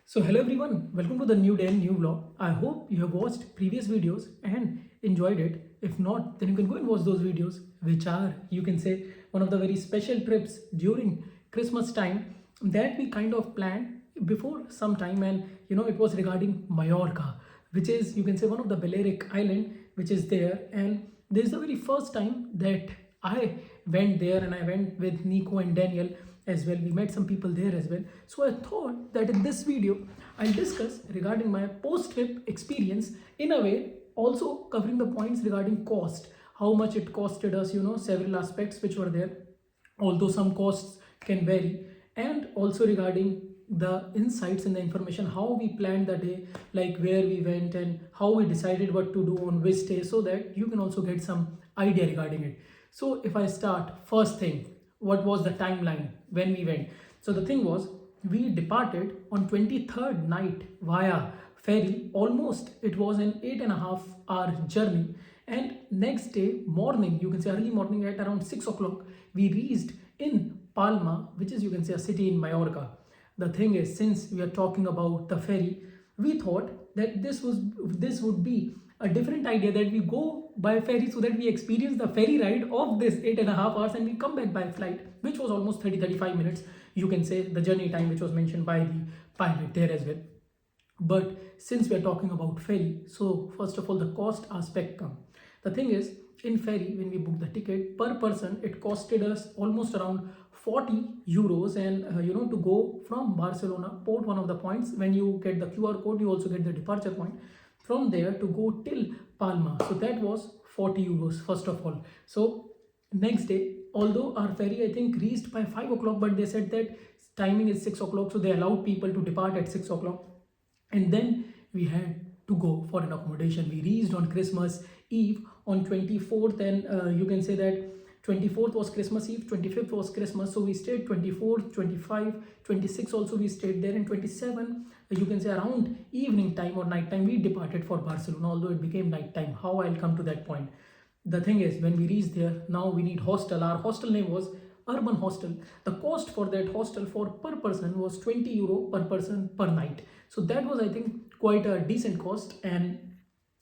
So hello everyone, welcome to the new day and new vlog. I hope you have watched previous videos and enjoyed it. If not, then you can go and watch those videos, which are, you can say, one of the very special trips during Christmas time that we kind of planned before some time. And it was regarding Mallorca, which is, you can say, one of the Balearic island which is there. And this is the very first time that I went there, and I went with Nico and Daniel as well. We met some people there as well. So I thought that in this video I'll discuss regarding my post-trip experience, in a way also covering the points regarding cost, how much it costed us, several aspects which were there, although some costs can vary, and also regarding the insights and the information, how we planned the day, like where we went and how we decided what to do on which day, so that you can also get some idea regarding it. So if I start, first thing, what was the timeline when we went? So the thing was, we departed on 23rd night via ferry. Almost it was an 8.5 hour journey, and next day morning, you can say early morning at around 6 o'clock, we reached in Palma, which is, you can say, a city in Mallorca. The thing is, since we are talking about the ferry, we thought that this would be a different idea, that we go by ferry so that we experience the ferry ride of this 8.5 hours, and we come back by flight, which was almost 30-35 minutes, you can say, the journey time which was mentioned by the pilot there as well. But since we are talking about ferry, so first of all, the cost aspect come. The thing is, in ferry, when we book the ticket per person, it costed us almost around 40 euros. And to go from Barcelona port, one of the points, when you get the QR code, you also get the departure point from there to go till Palma. So that was 40 euros first of all. So next day, although our ferry I think reached by 5 o'clock, but they said that timing is 6 o'clock, so they allowed people to depart at 6 o'clock. And then we had to go for an accommodation. We reached on Christmas Eve on 24th, and you can say that 24th was Christmas Eve, 25th was Christmas, so we stayed 24th, 25, 26 also we stayed there, and 27, you can say around evening time or night time, we departed for Barcelona, although it became night time. How I'll come to that point. The thing is, when we reached there, now we need hostel. Our hostel name was Urban Hostel. The cost for that hostel for per person was 20 euro per person per night. So that was, I think, quite a decent cost. And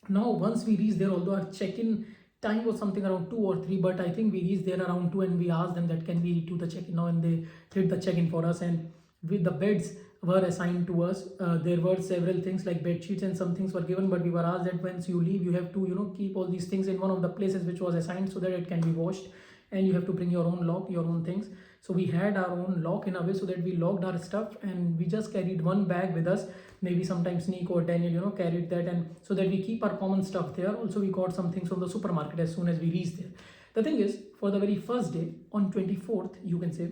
now once we reached there, although our check-in time was something around 2 or 3, but I think we reached there around 2, and we asked them that can we do the check-in now, and they did the check-in for us. And with the beds were assigned to us, there were several things like bed sheets and some things were given, but we were asked that once you leave, you have to keep all these things in one of the places which was assigned, so that it can be washed, and you have to bring your own lock, your own things. So we had our own lock in a way, so that we locked our stuff, and we just carried one bag with us. Maybe sometimes Nico or Daniel carried that, and so that we keep our common stuff there. Also, we got some things from the supermarket as soon as we reached there. The thing is, for the very first day on 24th, you can say,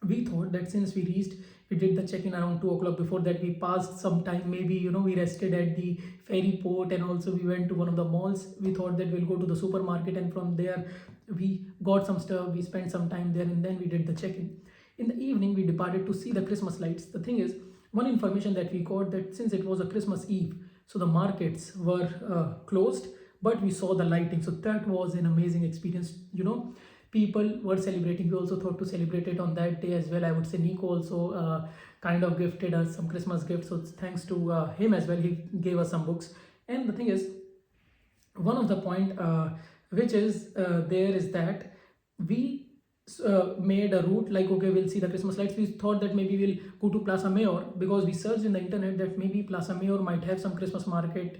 we thought that since we reached, we did the check-in around 2 o'clock. Before that, we passed some time, maybe we rested at the ferry port, and also we went to one of the malls. We thought that we'll go to the supermarket, and from there we got some stuff, we spent some time there, and then we did the check-in. In the evening, we departed to see the Christmas lights. The thing is, one information that we got, that since it was a Christmas Eve, so the markets were closed, but we saw the lighting. So that was an amazing experience. People were celebrating. We also thought to celebrate it on that day as well. I would say Nico also kind of gifted us some Christmas gifts, so thanks to him as well. He gave us some books. And the thing is, one of the point which is there is that we made a route like, okay, we'll see the Christmas lights. We thought that maybe we'll go to Plaza Mayor, because we searched in the internet that maybe Plaza Mayor might have some Christmas market.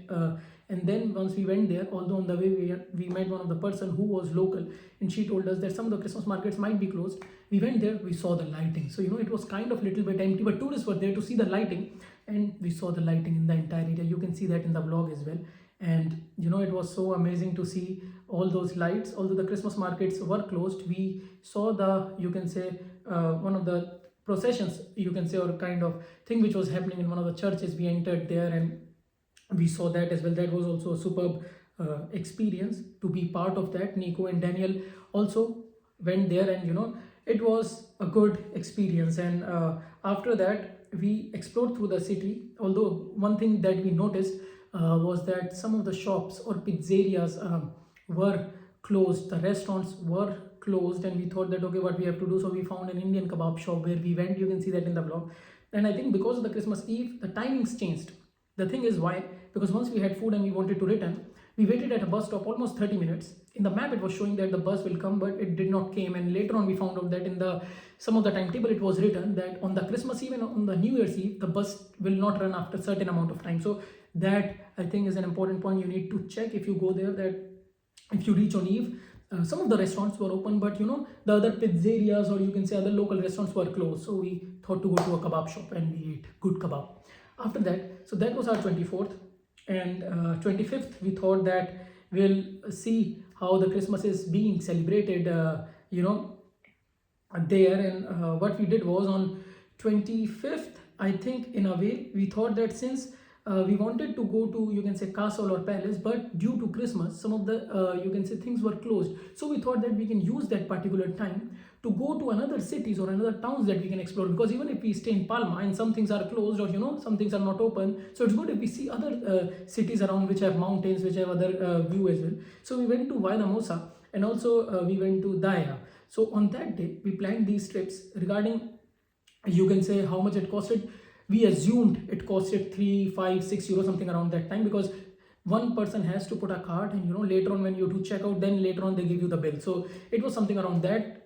And then once we went there, although on the way we met one of the person who was local, and she told us that some of the Christmas markets might be closed. We went there, we saw the lighting. So it was kind of little bit empty, but tourists were there to see the lighting, and we saw the lighting in the entire area. You can see that in the vlog as well. And it was so amazing to see all those lights. Although the Christmas markets were closed, we saw the, you can say, one of the processions, you can say, or kind of thing which was happening in one of the churches. We entered there and we saw that as well. That was also a superb experience to be part of that. Nico and Daniel also went there, and it was a good experience. And after that, we explored through the city. Although one thing that we noticed was that some of the shops or pizzerias were closed, the restaurants were closed, and we thought that, okay, what we have to do. So we found an Indian kebab shop where we went. You can see that in the vlog. And I think because of the Christmas Eve, the timings changed. The thing is why? Because once we had food and we wanted to return, we waited at a bus stop almost 30 minutes. In the map, it was showing that the bus will come, but it did not came. And later on, we found out that in the some of the timetable, it was written that on the Christmas Eve and on the New Year's Eve, the bus will not run after a certain amount of time. So that I think is an important point you need to check if you go there. That if you reach on Eve, some of the restaurants were open, but the other pizzerias, or you can say other local restaurants, were closed. So we thought to go to a kebab shop and we ate good kebab. After that, so that was our 24th. And 25th, we thought that we'll see how the Christmas is being celebrated, there. And what we did was on 25th, I think in a way, we thought that since we wanted to go to, you can say, castle or palace, but due to Christmas, some of the, you can say, things were closed. So we thought that we can use that particular time to go to another cities or another towns that we can explore, because even if we stay in Palma and some things are closed, or some things are not open, so it's good if we see other cities around which have mountains, which have other view as well. So we went to Villahermosa, and also we went to Daya. So on that day we planned these trips. Regarding, you can say, how much it costed, we assumed it costed 3, 5, 6 euro, something around that time, because one person has to put a card, and later on when you do check out, then later on they give you the bill. So it was something around that.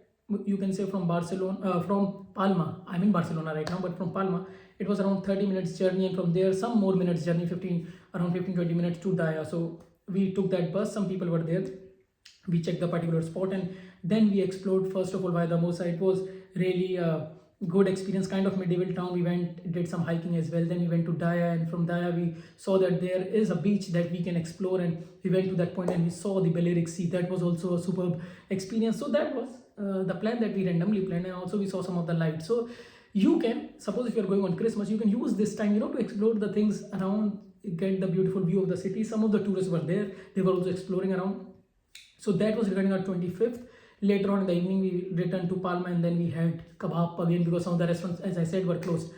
You can say from Barcelona, from Palma, I'm in Barcelona right now, but from Palma it was around 30 minutes journey, and from there some more minutes journey, around 15-20 minutes to Daya. So we took that bus, some people were there, we checked the particular spot, and then we explored first of all by the Mosa. It was really good experience, kind of medieval town. We went, did some hiking as well. Then we went to Daya, and from Daya we saw that there is a beach that we can explore, and we went to that point and we saw the Balearic Sea. That was also a superb experience. So that was the plan that we randomly planned, and also we saw some of the lights. So you can, suppose if you're going on Christmas, you can use this time to explore the things around, get the beautiful view of the city. Some of the tourists were there, they were also exploring around. So that was regarding our 25th. Later on in the evening, we returned to Palma, and then we had kebab again, because some of the restaurants, as I said, were closed.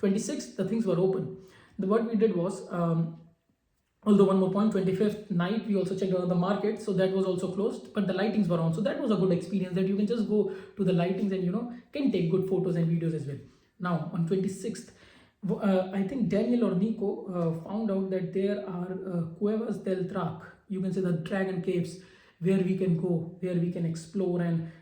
26th, the things were open. What we did was, although one more point, 25th night, we also checked out the market, so that was also closed, but the lightings were on. So that was a good experience, that you can just go to the lightings and, can take good photos and videos as well. Now, on 26th, I think Daniel or Nico found out that there are Cuevas del Drac, you can say the dragon caves, where we can go, where we can explore, and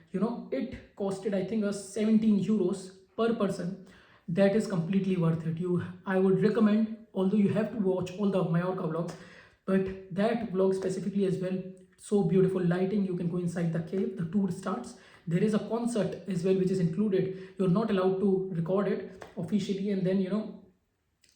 it costed, I think, us 17 euros per person. That is completely worth it. I would recommend, although you have to watch all the Mallorca vlogs, but that vlog specifically as well, so beautiful lighting. You can go inside the cave, the tour starts, there is a concert as well which is included. You're not allowed to record it officially, and then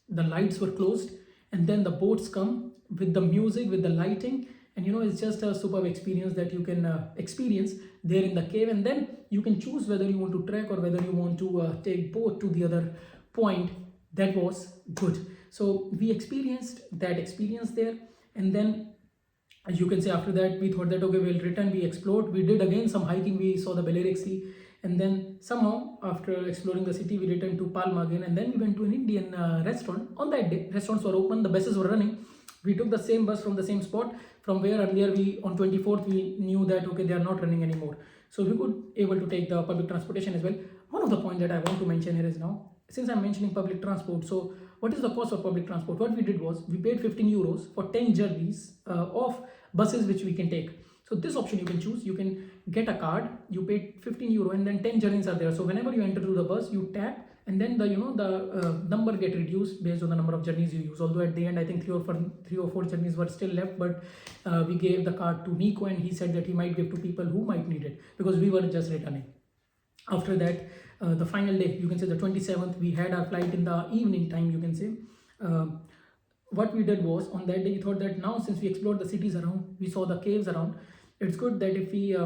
the lights were closed, and then the boats come with the music, with the lighting, and it's just a superb experience that you can experience there in the cave. And then you can choose whether you want to trek or whether you want to take boat to the other point. That was good. So we experienced that experience there, and then you can say after that we thought that okay, we'll return. We explored, we did again some hiking, we saw the Balearic Sea, and then somehow after exploring the city we returned to Palma again, and then we went to an Indian restaurant. On that day restaurants were open, the buses were running. We took the same bus from the same spot from where earlier we, on 24th, we knew that okay, they are not running anymore. So we could able to take the public transportation as well. One of the points that I want to mention here is, now since I'm mentioning public transport, so what is the cost of public transport? What we did was we paid 15 euros for 10 journeys of buses which we can take. So this option you can choose. You can get a card, you pay 15 euro, and then 10 journeys are there. So whenever you enter to the bus, you tap, and then the the number get reduced based on the number of journeys you use. Although at the end I think 3 or 4 journeys were still left, but we gave the card to Nico, and he said that he might give to people who might need it, because we were just returning. After that, the final day, you can say the 27th, we had our flight in the evening time, you can say. What we did was, on that day we thought that now since we explored the cities around, we saw the caves around, it's good that if we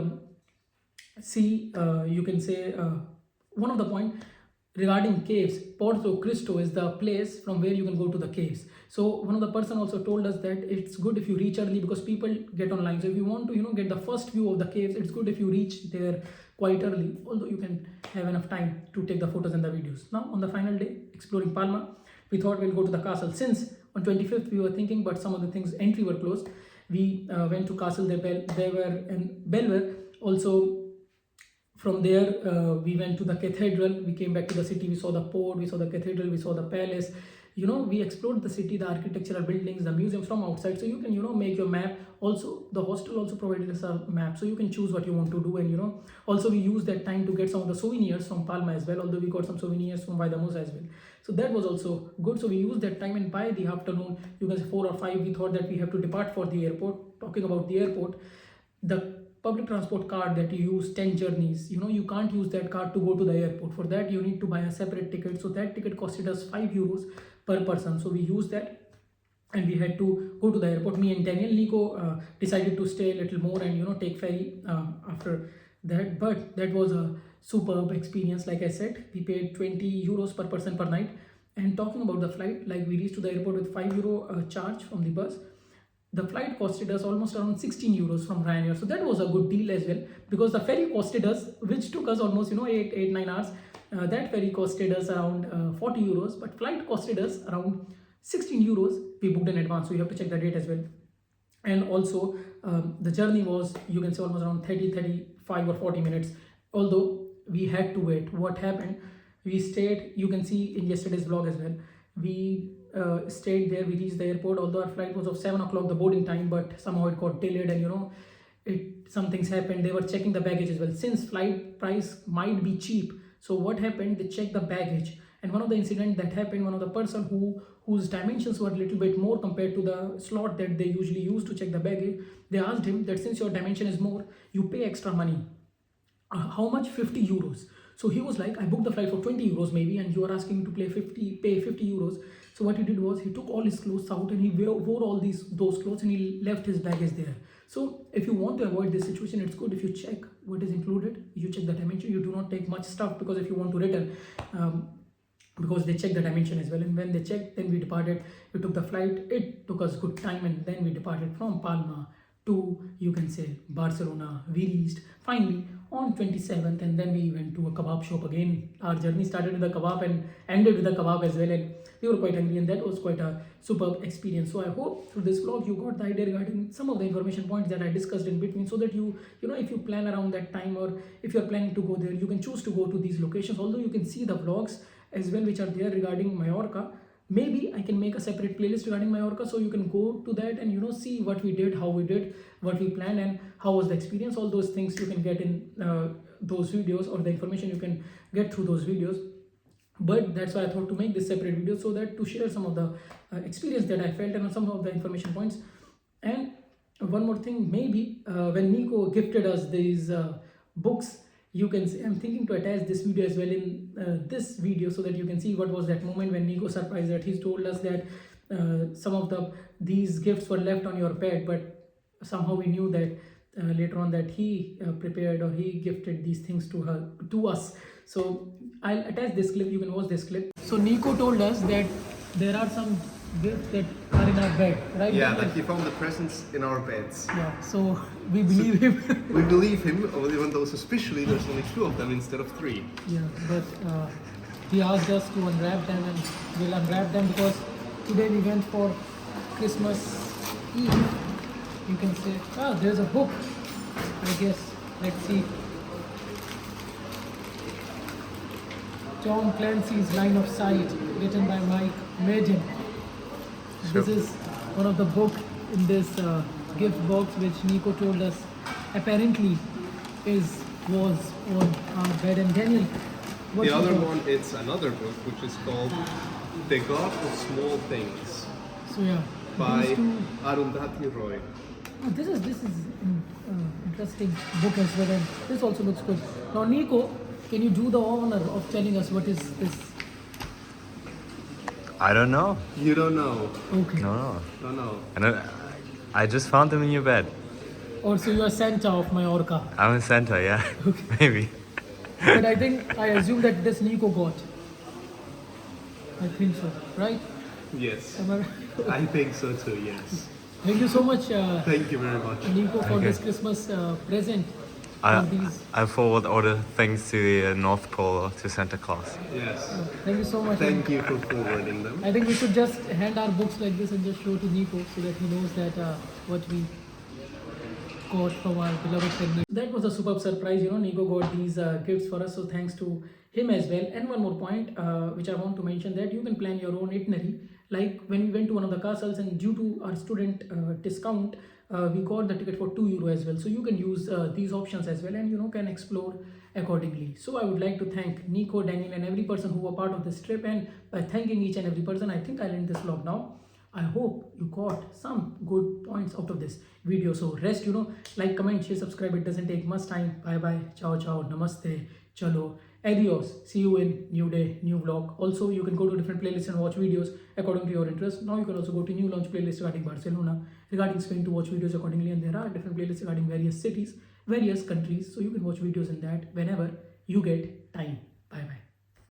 see, you can say, one of the point regarding caves, Porto Cristo is the place from where you can go to the caves. So one of the person also told us that it's good if you reach early, because people get online. So if you want to get the first view of the caves, it's good if you reach there quite early, although you can have enough time to take the photos and the videos. Now on the final day, exploring Palma, we thought we'll go to the castle. Since on 25th we were thinking, but some of the things entry were closed, we went to Castle de Belver, and Belver also From there, we went to the cathedral. We came back to the city. We saw the port. We saw the cathedral. We saw the palace. We explored the city, the architectural buildings, the museums from outside. So you can, make your map. Also, the hostel also provided us a map, so you can choose what you want to do. And also we used that time to get some of the souvenirs from Palma as well. Although we got some souvenirs from Vaidamosa as well. So that was also good. So we used that time, and by the afternoon, you can say 4 or 5, we thought that we have to depart for the airport. Talking about the airport, the public transport card that you use 10 journeys, you can't use that card to go to the airport. For that you need to buy a separate ticket, so that ticket costed us €5 per person. So we used that and we had to go to the airport. Me and Daniel, Nico decided to stay a little more and take ferry after that. But that was a superb experience. Like I said, we paid €20 per person per night. And talking about the flight, like we reached to the airport with €5 charge from the bus. The flight costed us almost around €16 from Ryanair. So that was a good deal as well, because the ferry costed us, which took us almost 8-9 hours. That ferry costed us around €40, but flight costed us around €16. We booked in advance, so you have to check the date as well. And also the journey was, you can say, almost around 35 or 40 minutes, although we had to wait. What happened, we stayed, you can see in yesterday's vlog as well, we stayed there. We reached the airport, although our flight was of 7 o'clock, the boarding time, but somehow it got delayed, and some things happened. They were checking the baggage as well, since flight price might be cheap. So what happened, they checked the baggage, and one of the incident that happened, one of the person whose dimensions were a little bit more compared to the slot that they usually use to check the baggage, they asked him that since your dimension is more, you pay extra money. How much? €50. So he was like, I booked the flight for €20 maybe, and you are asking me to pay €50. So what he did was, he took all his clothes out and he wore all those clothes, and he left his baggage there. So if you want to avoid this situation, it's good if you check what is included. You check the dimension. You do not take much stuff, because if you want to return, because they check the dimension as well. And when they checked, then we departed. We took the flight. It took us good time, and then we departed from Palma to, you can say, Barcelona. We reached finally on 27th, and then we went to a kebab shop again. Our journey started with a kebab and ended with a kebab as well, and we were quite hungry, and that was quite a superb experience. So I hope through this vlog you got the idea regarding some of the information points that I discussed in between, so that if you plan around that time, or if you're planning to go there, you can choose to go to these locations. Although you can see the vlogs as well which are there regarding Mallorca. Maybe I can make a separate playlist regarding Mallorca, so you can go to that and see what we did, how we did, what we planned, and how was the experience. All those things you can get in those videos, or the information you can get through those videos. But that's why I thought to make this separate video, so that to share some of the experience that I felt and some of the information points. And one more thing, maybe when Nico gifted us these books, you can see, I'm thinking to attach this video as well in this video, so that you can see what was that moment when Nico surprised that he told us that some of these gifts were left on your bed, but somehow we knew that later on that he prepared, or he gifted these things to us. So I'll attach this clip. You can watch this clip. So Nico told us that there are some gifts that are in our bed, right? Yeah, that he found the presents in our beds. Yeah, so we believe him. We believe him, even though suspiciously there's only 2 of them instead of 3. Yeah, but he asked us to unwrap them, and we'll unwrap them, because today we went for Christmas Eve. You can say, there's a book, I guess. Let's see. Tom Clancy's Line of Sight, written by Mike Maiden. Sure. This is one of the book in this gift box, which Nico told us apparently was on our bed. And Daniel, The other one, it's another book which is called The God of Small Things. So yeah, by Arundhati Roy. Oh, this is interesting book as well, and this also looks good. Now Nico, can you do the honor of telling us what is this? I don't know. You don't know? Okay. No. Don't know. I just found them in your bed. Also, you are Santa of Mallorca. I'm in Santa, yeah. Okay. Maybe. But I assume that this Nico got. I think so, right? Yes. Am I right? I think so too, yes. Thank you so much, Thank you very much. Nico, for Okay. this Christmas present. For these. I forward all the things to the North Pole, to Santa Claus. Yes. Thank you so much. Thank you for forwarding them. I think we should just hand our books like this and just show to Nico, so that he knows that what we got from our beloved friend. That was a superb surprise. Nico got these gifts for us, so thanks to him as well. And one more point, which I want to mention, that you can plan your own itinerary. Like when we went to one of the castles, and due to our student discount, we got the ticket for €2 as well. So you can use these options as well, and can explore accordingly. So I would like to thank Nico, Daniel, and every person who were part of this trip. And by thanking each and every person, I think I'll end this vlog now. I hope you got some good points out of this video. So rest, like, comment, share, subscribe. It doesn't take much time. Bye bye. Ciao, ciao. Namaste. Chalo. Adios. See you in new day, new vlog. Also, you can go to different playlists and watch videos according to your interest. Now you can also go to new launch playlist regarding Barcelona, regarding Spain, to watch videos accordingly. And there are different playlists regarding various cities, various countries. So you can watch videos in that whenever you get time.